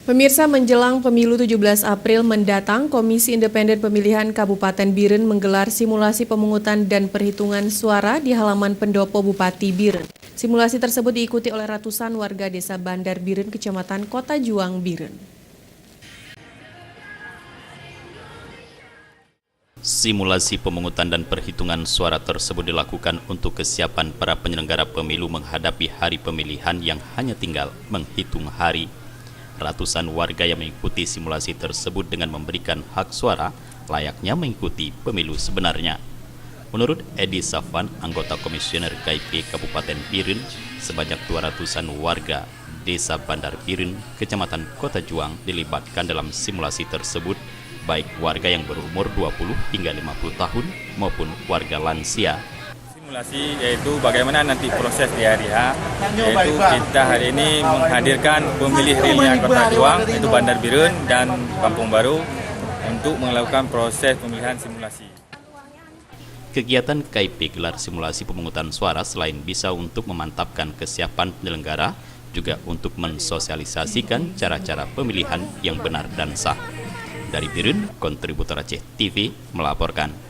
Pemirsa, menjelang pemilu 17 April mendatang, Komisi Independen Pemilihan Kabupaten Biren menggelar simulasi pemungutan dan perhitungan suara di halaman pendopo Bupati Biren. Simulasi tersebut diikuti oleh ratusan warga desa Bandar Biren, Kecamatan Kota Juang, Biren. Simulasi pemungutan dan perhitungan suara tersebut dilakukan untuk kesiapan para penyelenggara pemilu menghadapi hari pemilihan yang hanya tinggal menghitung hari. Ratusan warga yang mengikuti simulasi tersebut dengan memberikan hak suara layaknya mengikuti pemilu sebenarnya. Menurut Edi Safwan, anggota Komisioner KIP Kabupaten Biren, sebanyak 200-an warga Desa Bandar Biren, Kecamatan Kota Juang dilibatkan dalam simulasi tersebut, baik warga yang berumur 20 hingga 50 tahun maupun warga lansia. Simulasi yaitu bagaimana nanti proses di hari H, yaitu kita hari ini menghadirkan pemilih realnya Kota Juang, yaitu Bandar Biren dan Kampung Baru untuk melakukan proses pemilihan simulasi. Kegiatan KIP gelar simulasi pemungutan suara selain bisa untuk memantapkan kesiapan penyelenggara, juga untuk mensosialisasikan cara-cara pemilihan yang benar dan sah. Dari Biren, kontributor Aceh TV melaporkan.